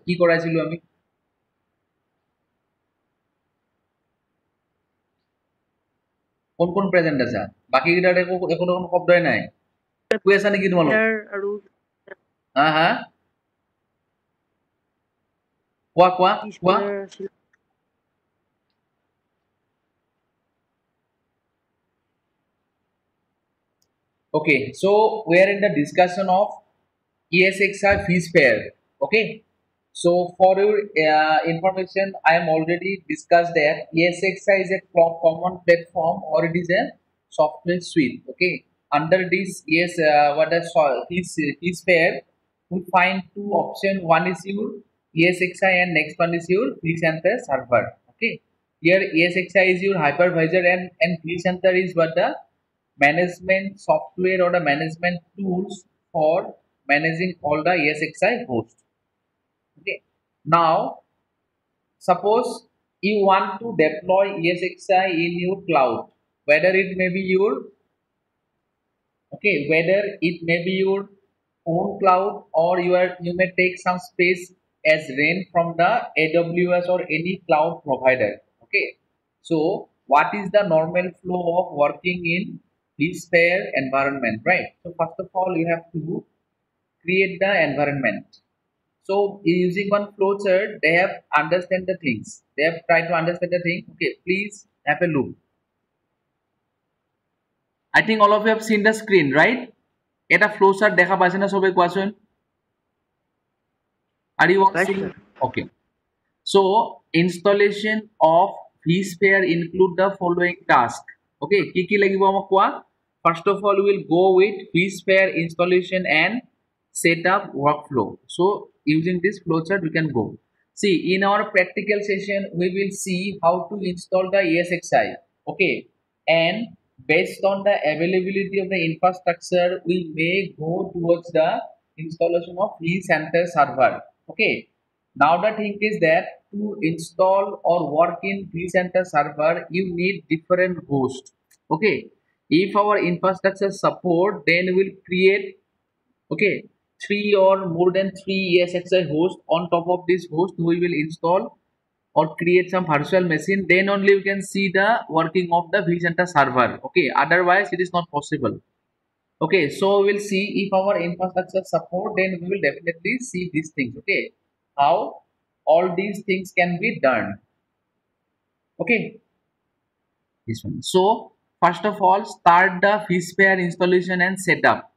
কি কৰাইছিলো আমি কোন প্ৰেজেন্ট আছে বাকি গিটাৰ একো একো দেখোন শব্দই নাই কৈ আছা নেকি তোমালোক আৰু হা হা কোৱা কোৱা কোৱা okay so we are in the discussion of ESXi fees pair okay so for your information I am already discussed that ESXi is a common platform or it is a software suite okay under this yes what is fees pair we find two options one is your ESXi and next one is your vCenter server okay here ESXi is your hypervisor and vCenter is what the management software or the management tools for managing all the ESXi hosts. Okay. Now, suppose you want to deploy ESXi in your cloud, whether it may be your whether it may be your own cloud or you may take some space as rent from the AWS or any cloud provider. Okay. So, what is the normal flow of working in this pair environment, right? So, first of all, you have to create the environment. So, using one flowchart, they have understand the things. They have tried to understand the thing. Okay, please have a look. I think all of you have seen the screen, right? এটা flowchart দেখা পাইছে না সবাই কোৱাচোন are you all seeing okay so installation of vSphere include the following task okay কি লাগিব আমাক কোৱা first of all we will go with vSphere installation and setup workflow so using this flowchart we can go see in our practical session we will see how to install the ESXi okay and based on the availability of the infrastructure we may go towards the installation of vCenter server okay now the thing is that to install or work in vCenter server you need different hosts okay if our infrastructure support then we'll create okay three or more than three ESXi hosts on top of this host we will install or create some virtual machine then only we can see the working of the vCenter server okay otherwise it is not possible okay so we'll see if our infrastructure support then we will definitely see these things okay how all these things can be done okay this one so first of all start the vSphere installation and setup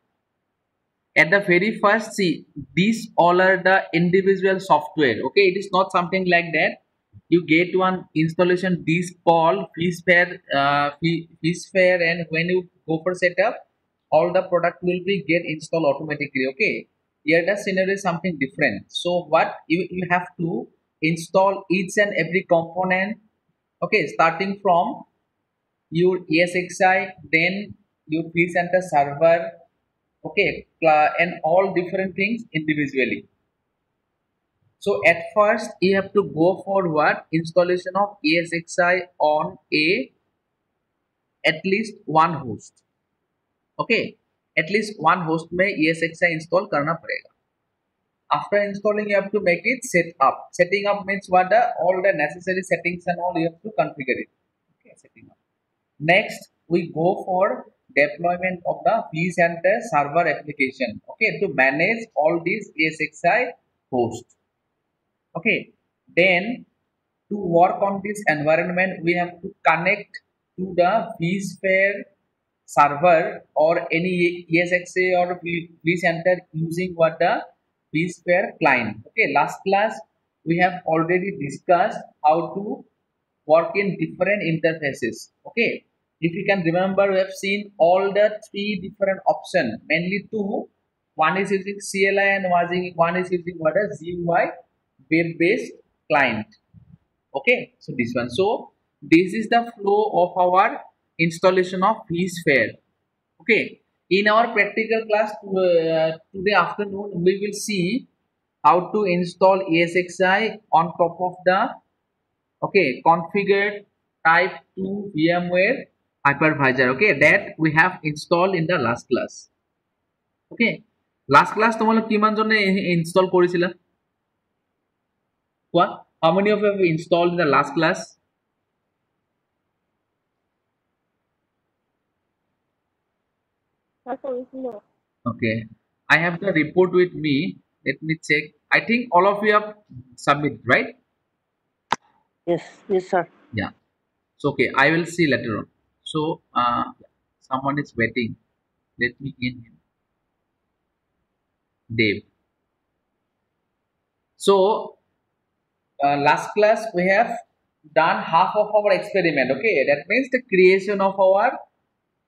at the very first see these all are the individual software okay it is not something like that you get one installation this called vSphere and when you go for setup all the product will be get installed automatically okay here the scenario is something different so what you have to install each and every component okay starting from your ESXi then your vCenter server okay and all different things individually so at first you have to go for what installation of ESXi on a at least one host okay at least one host में ESXi install करना पड़ेगा after installing you have to make it set up setting up means what the all the necessary settings and all you have to configure it okay setting up next we go for deployment of the vCenter server application okay to manage all these ESXi hosts okay then to work on this environment we have to connect to the vSphere server or any ESXi or vCenter using what the vSphere client okay last class we have already discussed how to work in different interfaces okay if you can remember we have seen all the three different options mainly two one is using CLI and one is using what a GUI web based client okay so this one so this is the flow of our installation of vSphere okay in our practical class today afternoon we will see how to install ESXi on top of the okay configured type 2 VMware hypervisor okay that we have installed in the last class okay last class তোমালোক কিমান জনে install কৰিছিলা What? How many of you have installed in the last class? Okay. I have the report with me. Let me check. I think all of you have submitted, right? Yes, yes, sir. Yeah. So okay, I will see later on. So someone is waiting. Let me in him. Dave. So last class we have done half of our experiment. Okay, that means the creation of our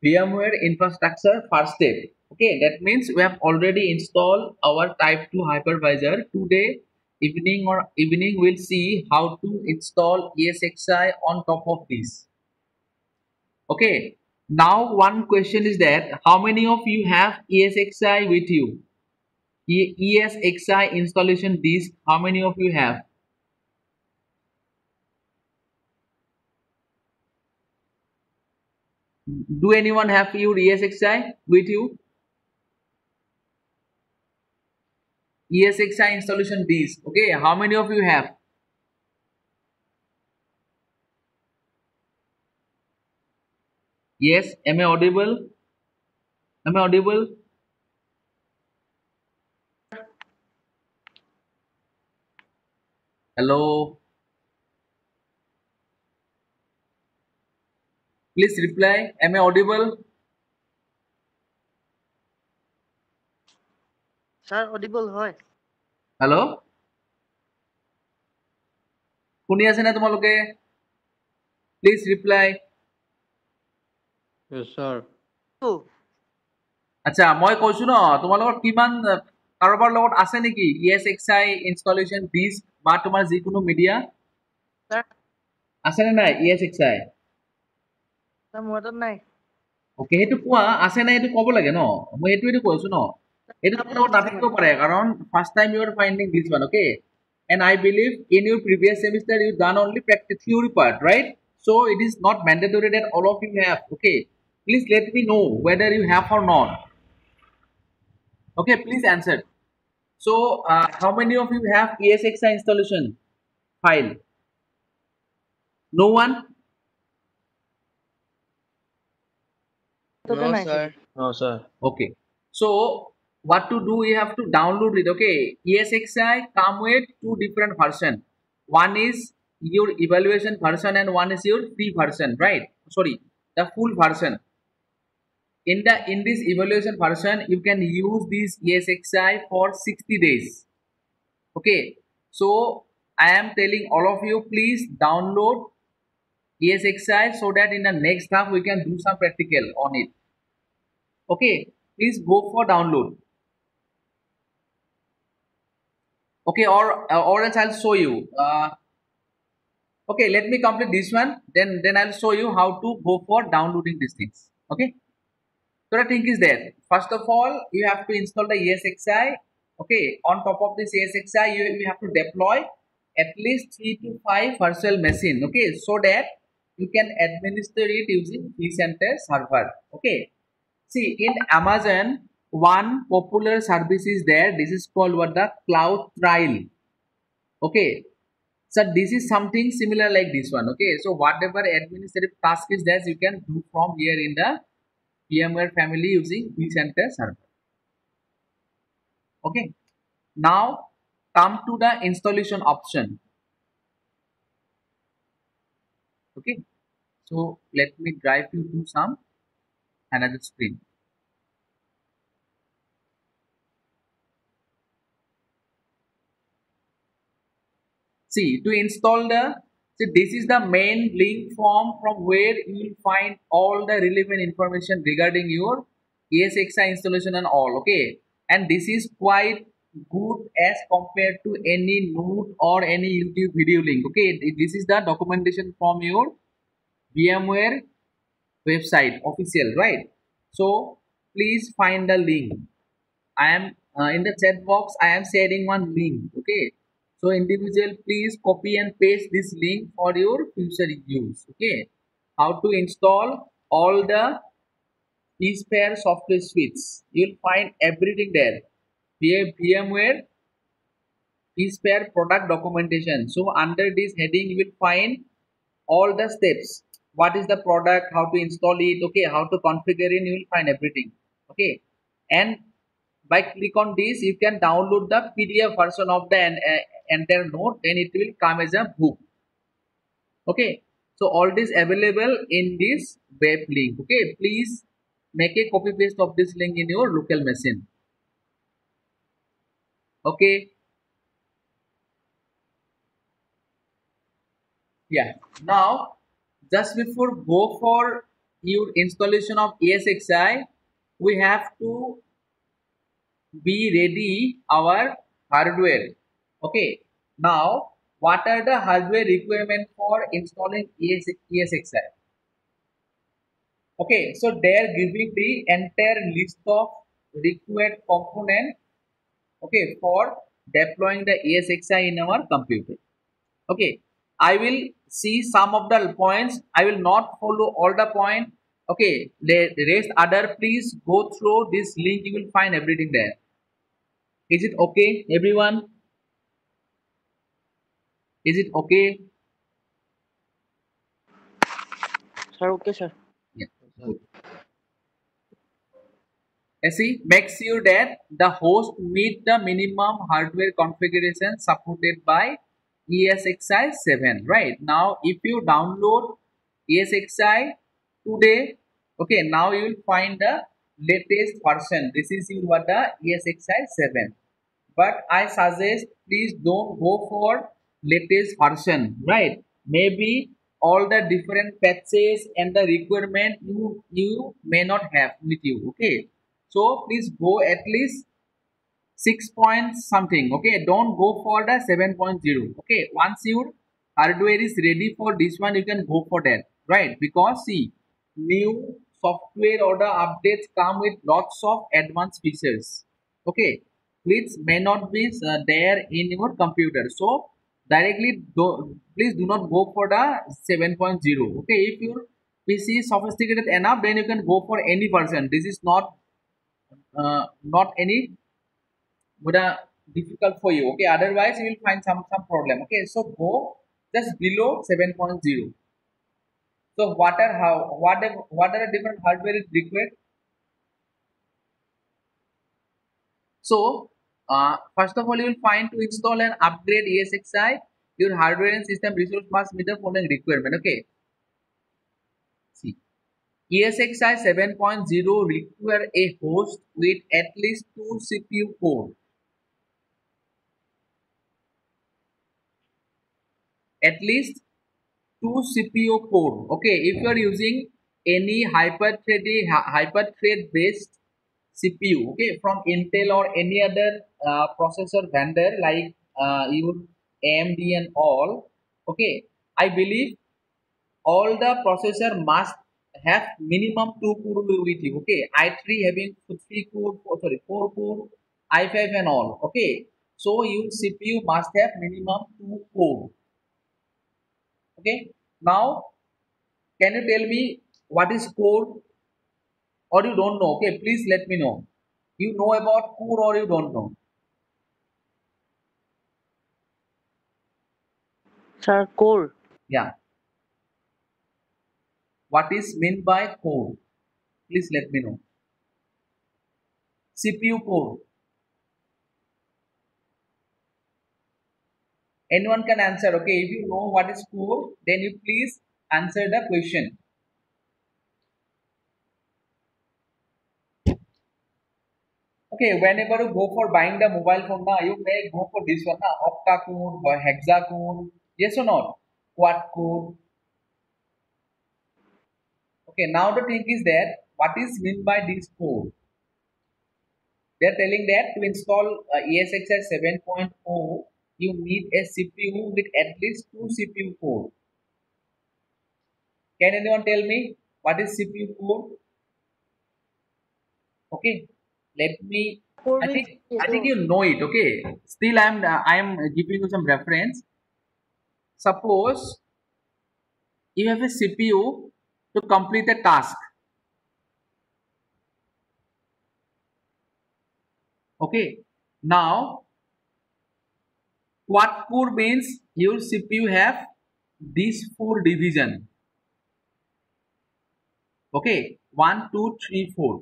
VMware infrastructure first step. Okay, that means we have already installed our type 2 hypervisor. Today evening we'll see how to install ESXi on top of this. Okay, now one question is that how many of you have ESXi with you? ESXi installation disk, how many of you have? Do anyone have your ESXi with you? ESXi installation disk. Okay, how many of you have? Yes, am I audible? Am I audible? Hello, please reply. Am I audible? Sir, audible হয়. Hello, শুনি আছে না তোমালোকে? Please reply. Yes, sir. ও, আচ্ছা মই কৈছো ন তোমালোকৰ কিমান কাৰোবাৰ লগত আছে নেকি ESXi ইনষ্টলেচন ডিস্ক বা তোমাৰ যিকোনো মিডিয়া sir, আছে নে নাই ESXi? sir, মোৰ তাত নাই. ওকে সেইটো কোৱা আছে নাই এইটো ক'ব লাগে ন মই এইটো কৈছো ন এইটো তোমাৰ লগত নাথাকিব পাৰে কাৰণ first time you are finding this one okay and I believe in your previous semester you done only practice theory part right so it is not mandatory that all of you have okay please let me know whether you have or not okay please answer so how many of you have ESXi installation file no one তাতে No, নাই sir. No, sir. okay so what to do you have to download it okay ESXi come with two different version one is your evaluation version and one is your free version right sorry the full version in this evaluation version you can use this ESXi for 60 days okay so I am telling all of you please download ESXi so that in the next half we can do some practical on it okay please go for download okay or else I'll show you okay let me complete this one then I'll show you how to go for downloading these things okay so the thing is that first of all you have to install the ESXi okay on top of this ESXi you have to deploy at least 3 to 5 virtual machine okay so that you can administer it using vCenter server okay see in Amazon one popular service is there this is called what the cloud trial okay so this is something similar like this one okay so whatever administrative task is there you can do from here in the VMware family using vCenter server okay now come to the installation option okay so let me drive you to some another screen see to install the so this is the main link form from where you will find all the relevant information regarding your ESXi installation and all okay and this is quite good as compared to any note or any YouTube video link okay this is the documentation from your VMware website official right so please find the link I am in the chat box I am sharing one link okay so individual please copy and paste this link for your future use okay how to install all the vSphere software suites you'll find everything there VMware eSphere product documentation. So under this heading, you will find all the steps. What is the product? How to install it? Okay, how to configure it? You will find everything. Okay, and by click on this, you can download the PDF version of the entire note. Then it will come as a book. Okay, so all this available in this web link. Okay, please make a copy paste of this link in your local machine. Okay, yeah. Now, just before go for your installation of ESXi, we have to be ready our hardware. Okay, now what are the hardware requirement for installing ESXi? Okay, so they are giving the entire list of required component, okay, for deploying the ESXi in our computer. Okay, I will see some of the points. I will not follow all the point. Okay, the rest other, please go through this link. You will find everything there. Is it okay, everyone? Is it okay? Sir, okay, sir. Yeah. Good. See, make sure that the host meet the minimum hardware configuration supported by ESXi 7. Right now, if you download ESXi today, okay, now you will find the latest version. This is your the ESXi 7. But I suggest please don't go for latest version, right? Maybe all the different patches and the requirement you may not have with you. Okay, so please go at least 6 point something. Okay, don't go for the 7.0. Okay, once your hardware is ready for this one, you can go for that, right? Because see, new software or the updates come with lots of advanced features. Okay, which may not be there in your computer. So directly please do not go for the 7.0. Okay, if your PC is sophisticated enough, then you can go for any version. This is not any would difficult for you. Okay, otherwise you will find some problem. Okay, so go just below 7.0. So what are the different hardware is required? So first of all, you will find to install and upgrade ESXi, your hardware and system resource must meet the following requirement. Okay, see, ESXi 7.0 require a host with at least two CPU core, at least two CPU core. Okay, if you are using any hyper-thread based CPU, okay, from Intel or any other processor vendor like your AMD and all, okay, I believe all the processor must have minimum two core with you. Okay, i3 having three core, sorry, four core, i5 and all. Okay, so your CPU must have minimum two core. Okay, now can you tell me what is core, or you don't know? Okay, please let me know. You know about core or you don't know? Sir, core. Yeah. What is meant by core? Please let me know. CPU core. Anyone can answer. Okay, if you know what is core, then you please answer the question. Okay, whenever you go for buying the mobile phone now, you may go for this one, octa core or hexa core. Yes or not? Quad core. Okay, now the thing is that what is meant by this core? They are telling that to install ESXi 7.0, you need a CPU with at least two CPU core. Can anyone tell me what is CPU core? Okay, let me. Core I means think I think ito. you know it. Okay, still I am giving you some reference. Suppose you have a CPU to complete a task. Okay, now Quad core means your CPU have these four division. Okay, 1, 2, 3, 4.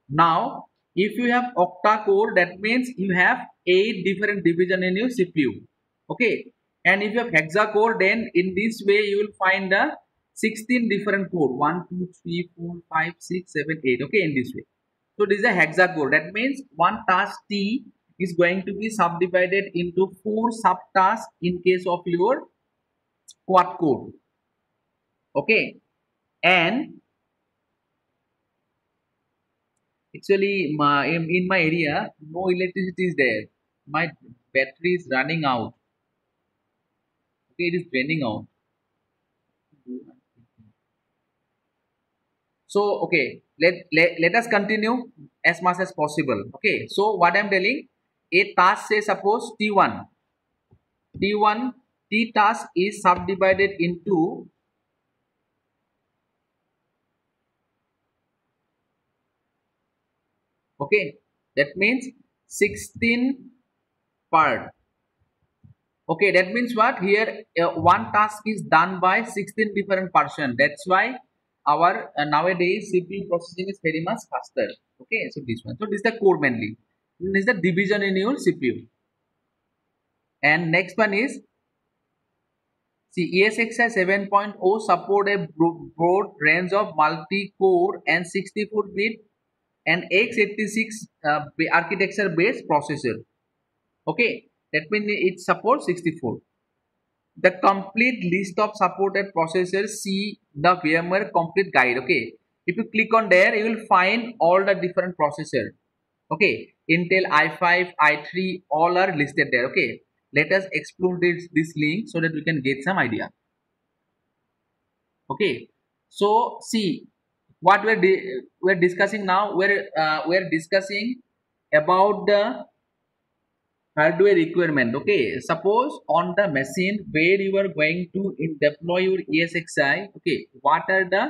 Now, if you have octa core, that means you have 8 different division in your CPU. Okay, and if you have hexa core, then in this way you will find the 16 different core. 1, 2, 3, 4, 5, 6, 7, 8. Okay, in this way. So this is a hexa core. That means one task T is going to be subdivided into 4 subtasks in case of your quad core. Okay, and actually, in my area, no electricity is there. My battery is running out. Okay, it is draining out. So, okay, let us continue as much as possible. Okay, so what I'm telling, a task say suppose T1. T1, T task is subdivided into, okay, that means 16 part. Okay, that means what? Here, one task is done by 16 different person. That's why our nowadays CPU processing is very much faster. Okay, so this one. So this is the core mainly. This is the division in your CPU. And next one is, see, ESXi 7.0 support a broad range of multi-core and 64-bit and x86 architecture based processor. Okay, that means it supports 64. The complete list of supported processors, see the VMware complete guide. Okay, if you click on there, you will find all the different processor. Okay, Intel i5, i3, all are listed there. Okay, let us explore this link so that we can get some idea. Okay, so see what we're discussing now. We're discussing about the hardware requirement. Okay, suppose on the machine where you are going to deploy your ESXi, okay, what are the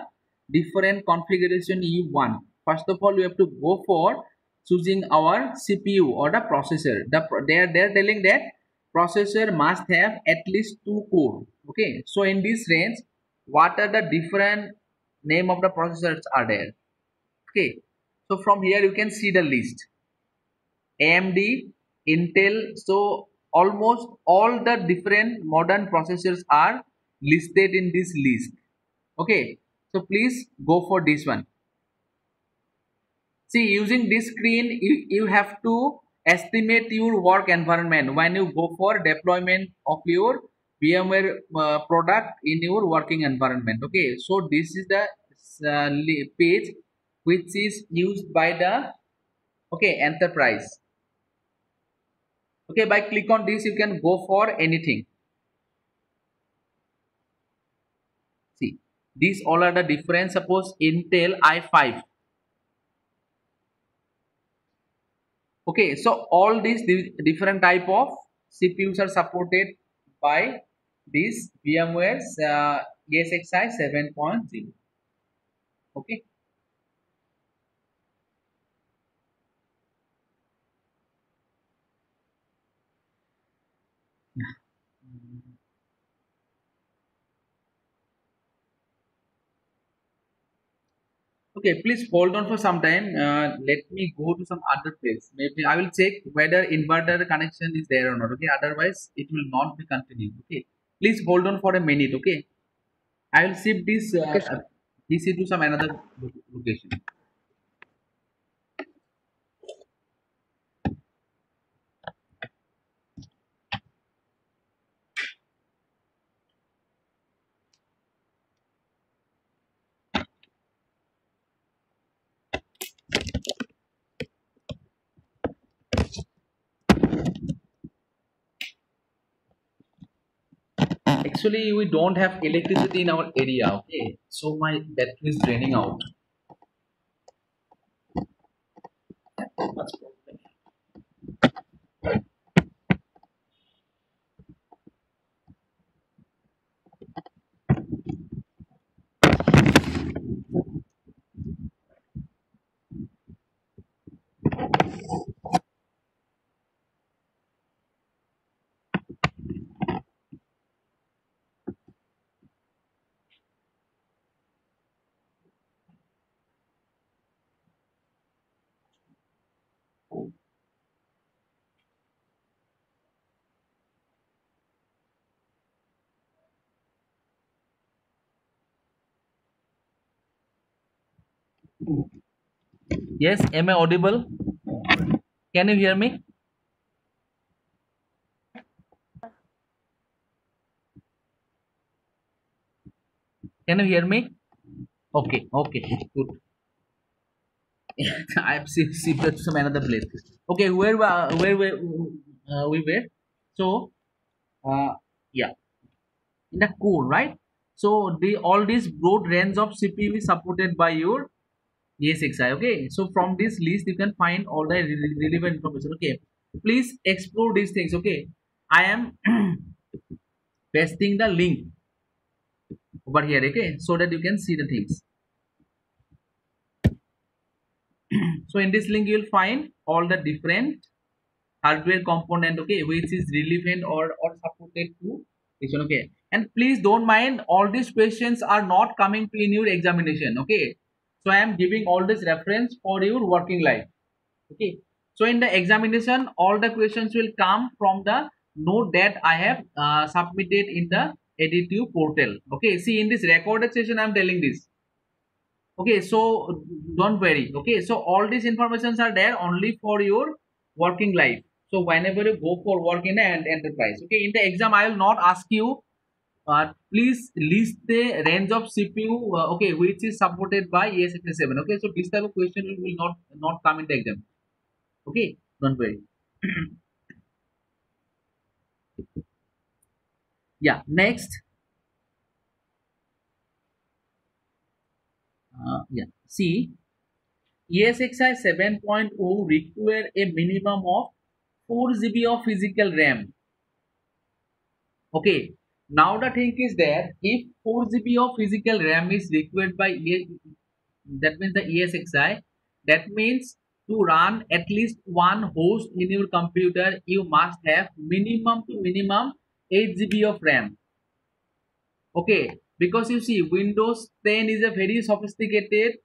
different configuration you want? First of all, you have to go for choosing our CPU or the processor. They're telling that processor must have at least 2 core. Okay, so in this range, what are the different name of the processors are there? Okay, so from here you can see the list. AMD, Intel. So almost all the different modern processors are listed in this list. Okay, so please go for this one. See, using this screen, you have to estimate your work environment when you go for deployment of your VMware product in your working environment. Okay, so this is the page which is used by the, okay, enterprise. Okay, by click on this you can go for anything. See, these all are the different. Suppose Intel i5. Okay, so all these different type of CPUs are supported by this VMware's ESXi 7.0. Okay. Okay, please hold on for some time. Let me go to some other place. Maybe I will check whether inverter connection is there or not. Okay, otherwise it will not be continued. Okay, please hold on for a minute. Okay, I will shift this Okay, sir. PC to some another location. Actually, we don't have electricity in our area. Okay, so my battery is draining out. That's problem. Yes, am I audible? Can you hear me? Can you hear me? Okay, okay, good. I have shifted to some another place. Okay, we were? So, yeah, in the core, right? So the all these broad range of CPU is supported by your ESXi. Okay, so from this list you can find all the relevant information. Okay, please explore these things. Okay, I am pasting the link over here. Okay, so that you can see the things. So in this link you will find all the different hardware component, okay, which is relevant or supported to this one. Okay, and please don't mind, all these questions are not coming to in your examination. Okay, so I am giving all this reference for your working life. Okay, so in the examination all the questions will come from the note that I have submitted in the editive portal. Okay, see, in this recorded session I am telling this. Okay, so don't worry. Okay, so all these informations are there only for your working life. So whenever you go for work in an enterprise, okay, in the exam I will not ask you please list the range of CPU, okay, which is supported by ES87. Okay, so this type of question will not come in the exam. Okay, don't worry. Yeah, next. Yeah, see, ESXi 7.0 require a minimum of 4 GB of physical RAM. Okay, now the thing is that if 4 GB of physical RAM is required by that means the ESXi, that means to run at least one host in your computer, you must have minimum to minimum 8 GB of RAM. Okay, because you see, Windows 10 is a very sophisticated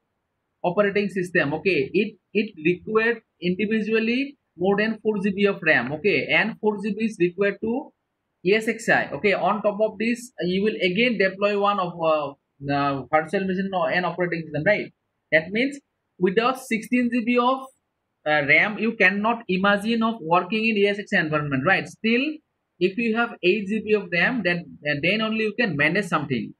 operating system. Okay, it required individually more than 4 GB of RAM. Okay, and 4 GB is required to ESXi. Okay, on top of this, you will again deploy one of virtual machine and operating system, right? That means without 16 GB of RAM, you cannot imagine of working in ESXi environment, right? Still, if you have 8 GB of RAM, then only you can manage something.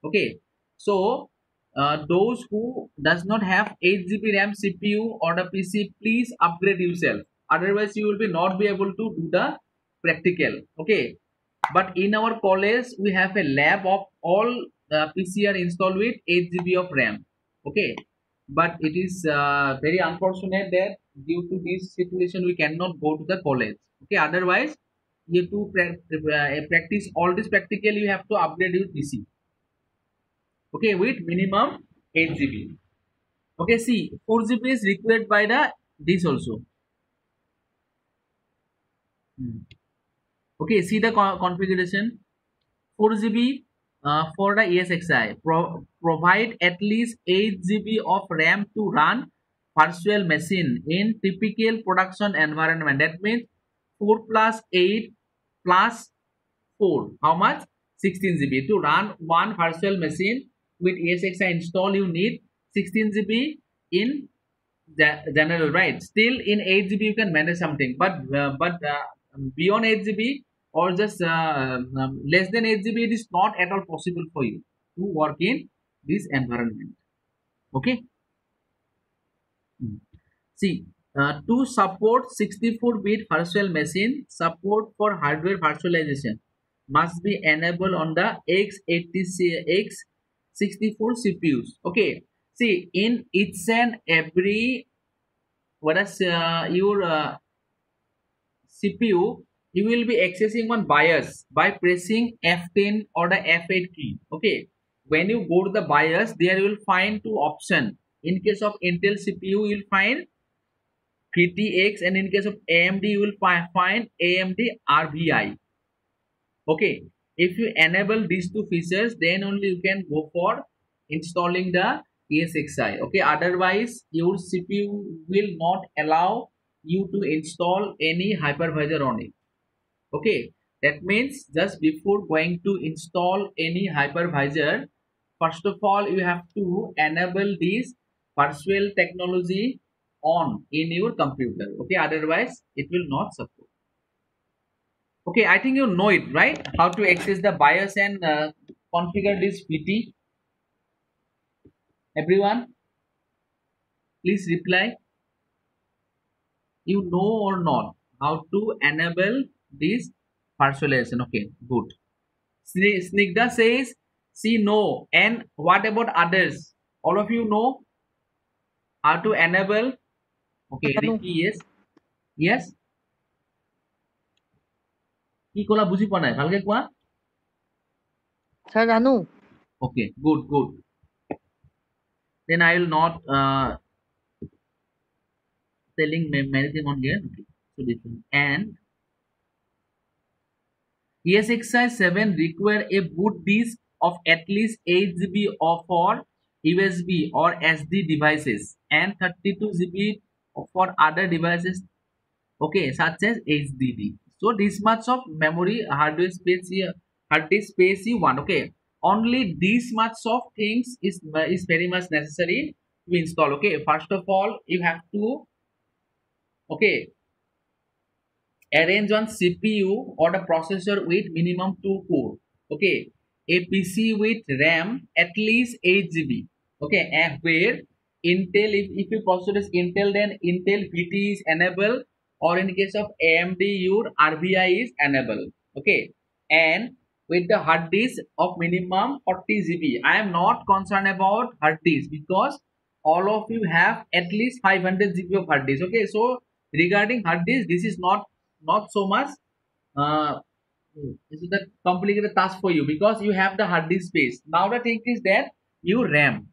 Okay, so those who does not have 8 GB RAM CPU or the PC, please upgrade yourself. Otherwise, you will be not be able to do the practical. Okay, but in our college we have a lab of all PC are installed with 8 GB of RAM. Okay, but it is very unfortunate that due to this situation we cannot go to the college. Okay, otherwise you to practice all this practical, you have to upgrade your PC. Okay, with minimum 8 GB. Okay, see, 4 GB is required by the this also. Hmm. Okay, see the configuration. 4 GB for the ESXi. Provide at least 8 GB of RAM to run virtual machine in typical production environment. That means 4 plus 8 plus 4. How much? 16 GB. To run one virtual machine with ESXi install, you need 16 GB in the general, right? Still in 8 GB you can manage something, but beyond 8 GB or just less than 8 GB, it is not at all possible for you to work in this environment. Okay. Mm. See, to support 64-bit virtual machine, support for hardware virtualization must be enabled on the x64 CPUs. Okay. See, in each and every whereas your CPU, you will be accessing one BIOS by pressing F10 or the F8 key. Okay, when you go to the BIOS, there you will find two options. In case of Intel CPU, you will find PTX, and in case of AMD, you will find AMD RVI. Okay, if you enable these two features, then only you can go for installing the ESXi. Okay, otherwise your CPU will not allow you to install any hypervisor on it. Okay, that means just before going to install any hypervisor, first of all you have to enable this virtual technology on in your computer. Okay, otherwise it will not support. Okay, I think you know it, right? How to access the BIOS and configure this VT. Everyone, please reply. You know or not how to enable this virtualization. Okay, good. Snigdha says, see, no. And what about others? All of you know how to enable. Okay, জানো Ricky, yes. Yes. কি ক'লা বুজি পোৱা নাই ভালকে কোৱা. Sir জানো Okay, good, good. Then I will not telling many things on here. Okay, so this one. And ESXi 7 require a boot disk of at least 8 GB of for USB or SD devices and 32 GB for other devices. Okay, such as HDD. So this much of memory hardware space here, hard disk space you want. Okay, only this much of things is very much necessary to install. Okay, first of all you have to, okay, arrange one CPU or the processor with minimum 2 core. Okay, a PC with RAM at least 8 GB. Okay, and where Intel, if your processor is Intel, then Intel VT is enabled, or in case of AMD, your RBI is enabled. Okay, and with the hard disk of minimum 40 GB. I am not concerned about hard disk because all of you have at least 500 GB of hard disk. Okay, so regarding hard disk, this is not so much uh, this is the complicated task for you because you have the hard disk space. Now the thing is that you RAM.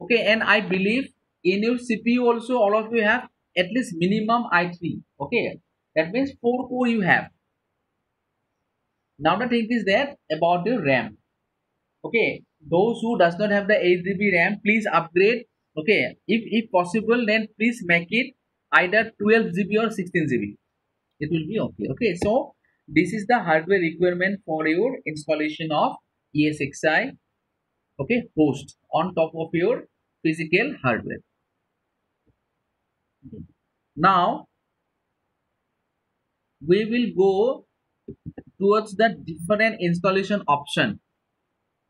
Okay, and I believe in your CPU also all of you have at least minimum i3. Okay, that means 4 core you have. Now the thing is that about your RAM. Okay, those who does not have the 8 GB RAM, please upgrade. Okay, if possible, then please make it either 12 GB or 16 GB. It will be okay. Okay, so this is the hardware requirement for your installation of ESXi, okay, host on top of your physical hardware. Now we will go towards the different installation option.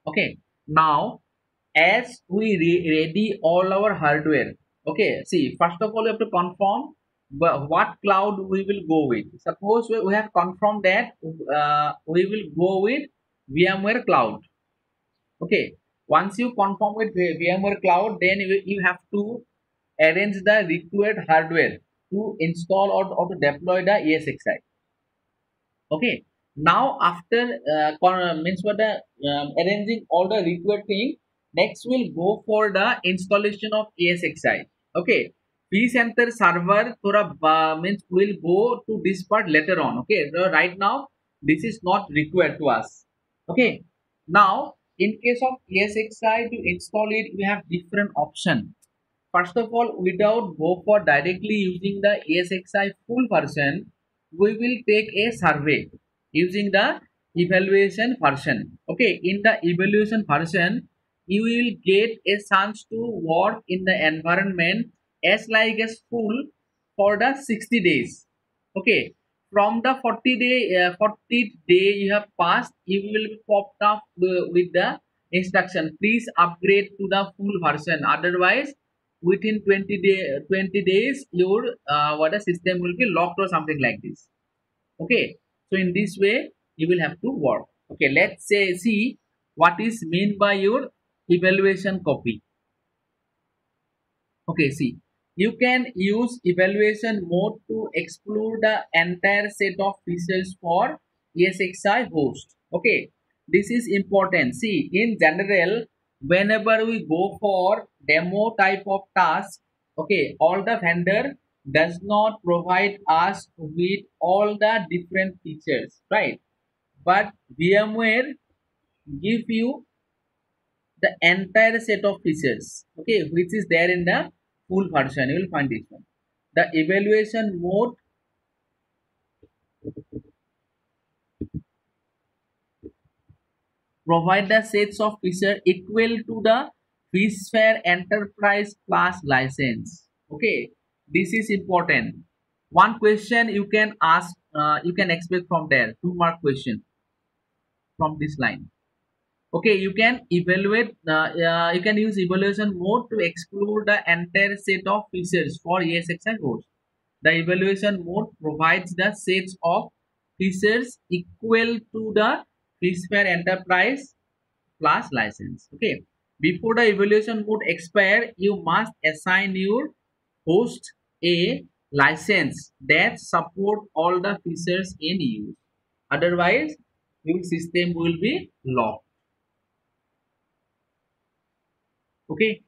Okay, now as we ready all our hardware, okay, see, first of all you have to confirm what cloud we will go with. Suppose we have confirmed that we will go with VMware cloud. Okay, once you confirm with VMware cloud, then you have to arrange the required hardware to install or to deploy the ESXi. Okay, now after means what the arranging all the required thing, next we'll go for the installation of ESXi. Okay, vCenter server थोड़ा means we'll go to this part later on. Okay, so right now this is not required to us. Okay, now in case of ESXi, to install it we have different option. First of all, without go for directly using the ESXi full version, we will take a survey using the evaluation version. Okay, in the evaluation version, you will get a chance to work in the environment as like as full for the 60 days. Okay, from the 40th day you have passed, you will be popped up with the instruction. Please upgrade to the full version. Otherwise, within 20 days your what a system will be locked or something like this. Okay, so in this way you will have to work. Okay, let's say see what is meant by your evaluation copy. Okay, see, you can use evaluation mode to explore the entire set of features for ESXi host. Okay, this is important. See, in general, whenever we go for demo type of task, okay, all the vendor does not provide us with all the different features, right? But VMware give you the entire set of features, okay, which is there in the full version. You will find this one. The evaluation mode provide the sets of feature equal to the FishFare Enterprise Plus license. Okay, this is important. One question you can ask, you can expect from there. 2 mark question from this line. Okay, you can evaluate. You can use evaluation mode to explore the entire set of features for ESXi host. The evaluation mode provides the sets of features equal to the FishFare Enterprise Plus license. Okay, before the evaluation mode expire, you must assign your host a license that support all the features in use. Otherwise, your system will be locked. Okay.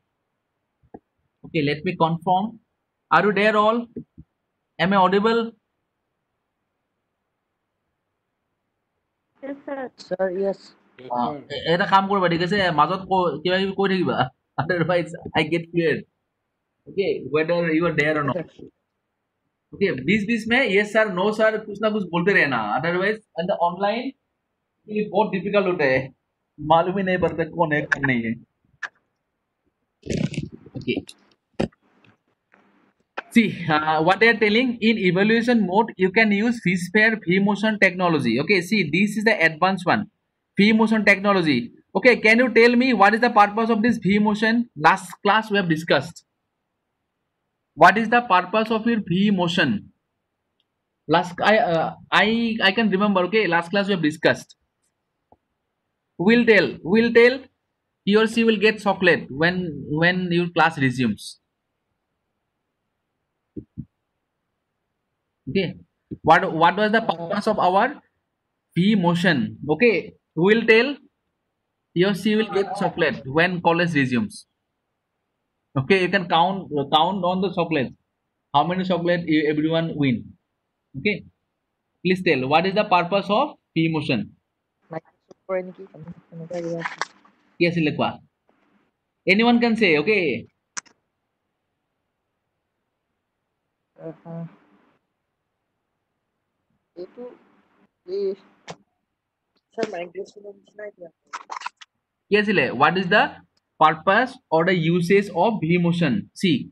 Okay, let me confirm. Are you there all? Am I audible? Yes, sir. Sir, yes. এটা কাম কৰিবা ঠিক আছে মাজত কিবা কিবি কৈ থাকিবা otherwise I get feared. Okay, whether you are there or not. Okay, बीच में yes sir no sir कुछ ना कुछ बोलते रहना otherwise and the online ये बहुत difficult होता है मालूम ही नहीं पड़ता कौन है कौन नहीं है. Okay. See, what they are telling in evaluation mode, you can use FishFare V-Motion technology. Okay, see, this is the advanced one, V-Motion technology. Okay, can you tell me what is the purpose of this V-Motion? Last class we have discussed. What is the purpose of your V-Motion? Last I can remember. Okay, last class we have discussed. Will tell. He or she will get chocolate when your class resumes. Okay, what was the purpose of our V-Motion? Okay, who will tell? He or she will get chocolate when college resumes. Okay, you can count on the chocolates. How many chocolate everyone win? Okay, please tell what is the purpose of V-Motion? Super ini ki ano ka ya? Yes, Lekwa. Anyone can say. Okay, Itu di sir migration na ya. yes, Ile. What is the purpose or the usage of V-Motion? See,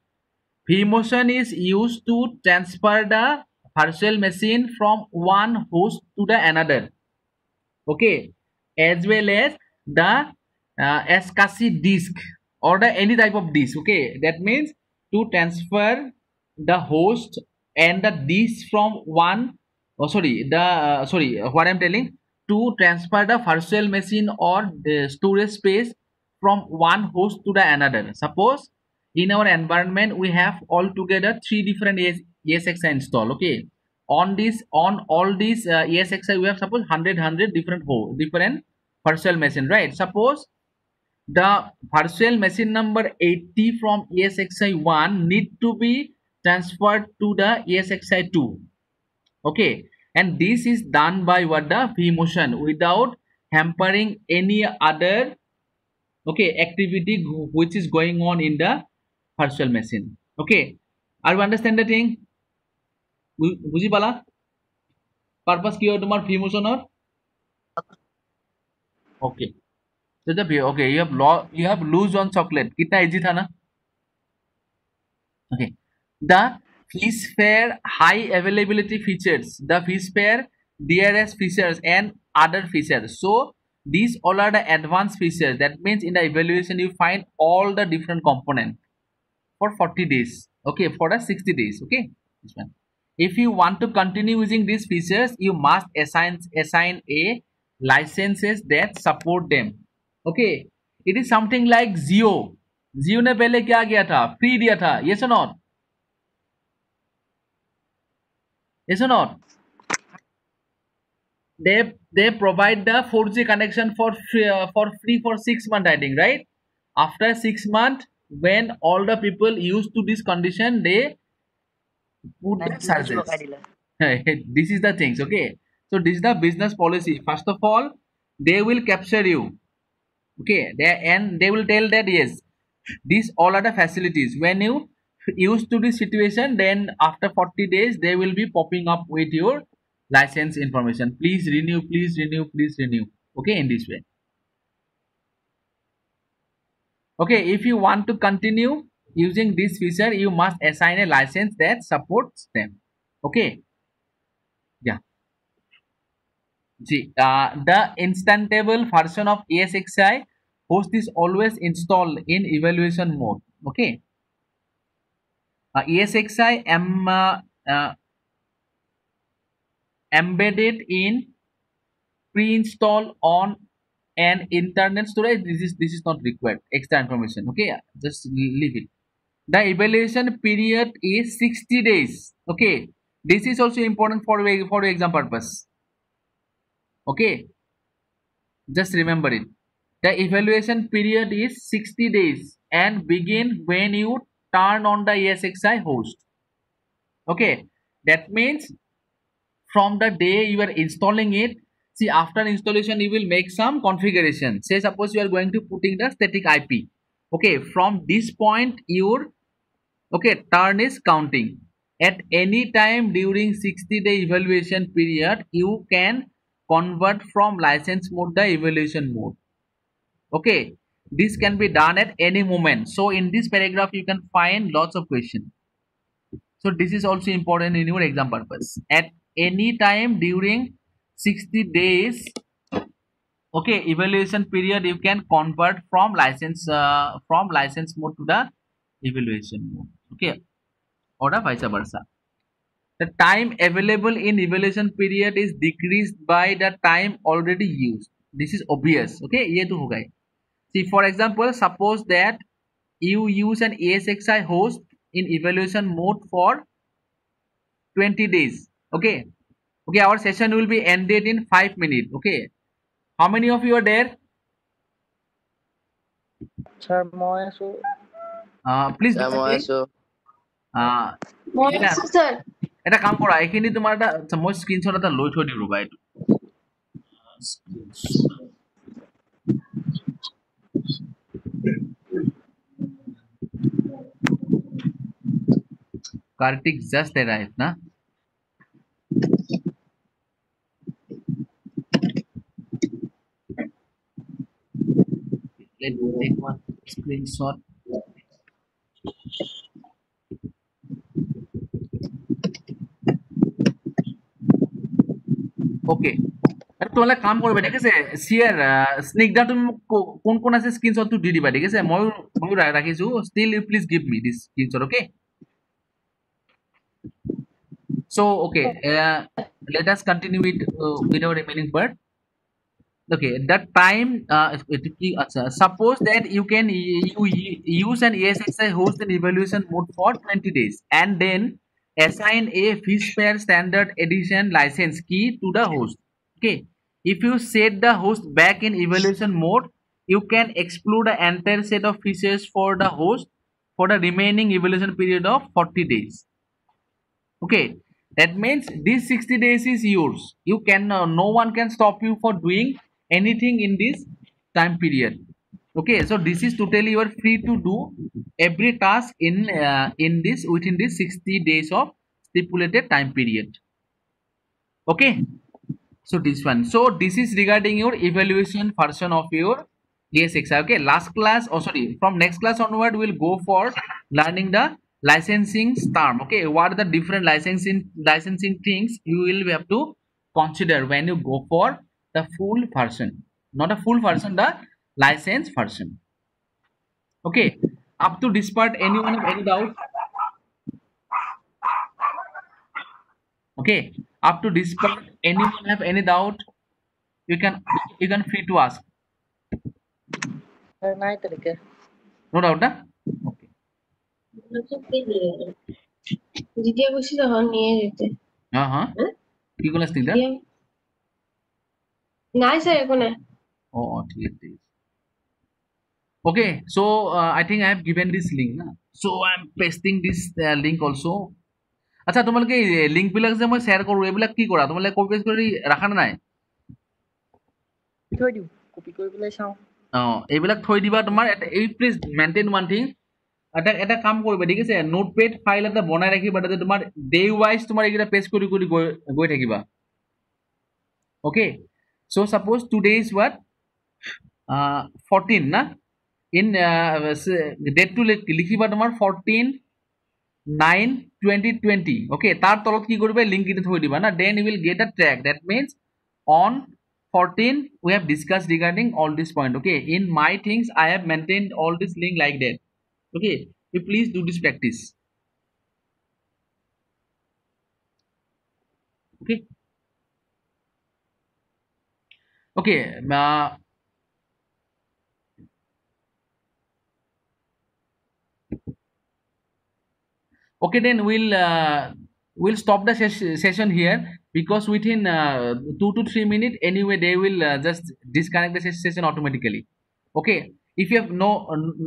V-Motion is used to transfer the virtual machine from one host to the another. Okay, as well as the SCSI disk or the any type of disk. Okay, that means to transfer the host and the disk from one. Oh, sorry, the sorry. What I'm telling, to transfer the virtual machine or the storage space from one host to the another. Suppose in our environment we have altogether 3 different ESXi install. Okay, on all these ESXi we have suppose 100 different virtual machine, right? Suppose the virtual machine number 80 from ESXi 1 need to be transferred to the ESXi 2. Okay, and this is done by what the V-Motion without hampering any other activity which is going on in the virtual machine. Okay, are you understand the thing? বুঝি পালা purpose কি হয় তোমার V-Motion? Okay, so the okay you have lose on chocolate कितना easy था ना. Okay, the FishFare high availability features, the FishFare DRS features and other features. So these all are the advanced features. That means in the evaluation you find all the different components for 40 days. Okay, for the 60 days. Okay, this one. If you want to continue using these features, you must assign a licenses that support them. Okay, it is something like Jio. Jio ने पहले क्या किया था? Free दिया था. Yes or not? Yes or not? They provide the 4G connection for free for 6 months, I think, right? After 6 months, when all the people used to this condition, they put the charges. This is the things. Okay, so this is the business policy. First of all, they will capture you. Okay, they will tell that yes, these all are the facilities. When you used to this situation, then after 40 days they will be popping up with your license information. Please renew, please renew, please renew. Okay, in this way. Okay, if you want to continue using this feature, you must assign a license that supports them. Okay, yeah. See, the instantable version of ESXi host is always installed in evaluation mode. Okay, ESXi embedded in pre-install on an internal storage. This is not required. Extra information. Okay, yeah, just leave it. The evaluation period is 60 days. Okay, this is also important for exam purpose. Okay, just remember it. The evaluation period is 60 days and begin when you turn on the ESXi host. Okay, that means from the day you are installing it. See, after installation you will make some configuration. Say suppose you are going to putting the static IP. Okay, from this point your turn is counting. At any time during 60-day evaluation period you can convert from license mode the evaluation mode. Okay, this can be done at any moment. So in this paragraph you can find lots of questions. So this is also important in your exam purpose. At any time during 60 days, okay, evaluation period you can convert from license mode to the evaluation mode. Okay, or the vice versa. The time available in evaluation period is decreased by the time already used. This is obvious. Okay, ये तो होगा ही. See, for example, suppose that you use an ESXi host in evaluation mode for 20 days. Okay, okay, our session will be ended in 5 minutes. Okay, how many of you are there? Sir, মই আছো। Please Sir, মই display. আছো। এটা কাম কৰা, এইখিনি তোমাৰ এটা মই স্ক্ৰীনশ্বট এটা লৈ থৈ দিওঁ ৰবা এইটো Kartik just arrived, na? Let me take one screenshot. Okay. তোমালে কাম কৰিবা ঠিক আছে শ্বেয়াৰ স্নিগ্ধা তুমি কোন কোন আছে স্ক্ৰীনশ্বটটো দি দিবা ঠিক আছে মই ৰাখিছো still you please give me this screenshot. Okay, so okay, let us continue with our remaining part. Okay, that time suppose that you can use an ESXi host in evaluation mode for 20 days and then assign a fishware standard edition license key to the host. Okay, if you set the host back in evaluation mode you can explore the entire set of features for the host for the remaining evaluation period of 40 days. Okay, that means this 60 days is yours. You can no one can stop you for doing anything in this time period. Okay, so this is totally you are free to do every task in this within this 60 days of stipulated time period. Okay, so this one, so this is regarding your evaluation version of your ESXi. Okay, last class, oh sorry, from next class onward we'll go for learning the licensing term. Okay, what are the different licensing things you will have to consider when you go for the full version, not a full version, the license version. Okay, up to this part anyone have any doubt? Okay, up to this part anyone have any doubt? You can free to ask. Sir, নাই তেনেকে। No doubt, na? Okay. যেতিয়া কৈছিল নিয়ে যেতে কি ক'লা স্নিগ্ধা? নাই sir একো নাই। ঠিক আছে। Okay, so I think I have given this link, na? So I am pasting this link also. আচ্ছা, তোমালোকে লিংক বিলাক যে মই শ্বেয়াৰ কৰো এইবিলাক কি কৰা? তোমালোকে কপি পেষ্ট কৰি ৰাখা নাই? থৈ দিওঁ, কপি কৰি পেলাই চাওঁ। এইবিলাক থৈ দিবা তোমাৰ এই প্লিজ মেইনটেইন ওৱান থিং, এটা কাম কৰিবা ঠিক আছে, নোটপেড ফাইল এটা বনাই ৰাখিবা তাতে তোমাৰ ডে ৱাইজ তোমাৰ এইকেইটা পেষ্ট কৰি কৰি গৈ থাকিবা। অ'কে, চ' ছাপ'জ টুডে ইজ হোৱাট 14 না, in date to লিখিবা তোমাৰ 14/9/2020 okay তাৰ তলত কি কৰিবা লিংক এটা থৈ দিবা না then you will get a track that means on 14 we have discussed regarding all this point okay in my things I have maintained all this link like that okay you please do this practice okay okay okay then we'll stop the session here because within 2 to 3 minutes anyway they will just disconnect the session automatically okay if you have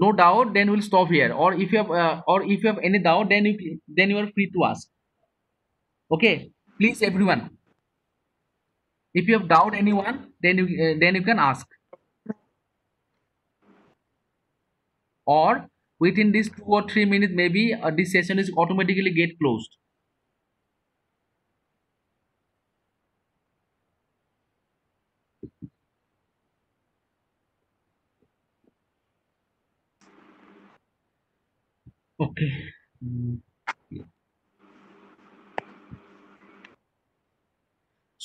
no doubt then we'll stop here or if you have any doubt then you are free to ask okay please everyone if you have doubt anyone then you can ask or within this 2 or 3 minutes maybe this session is automatically get closed okay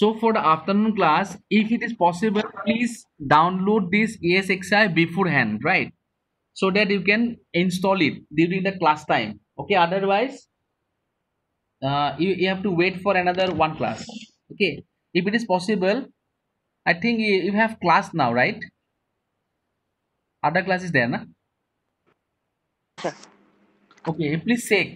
so for the afternoon class if it is possible please download this ESXi beforehand right so that you can install it during the class time okay otherwise you have to wait for another one class okay if it is possible I think you have class now right other class is there na? Okay please check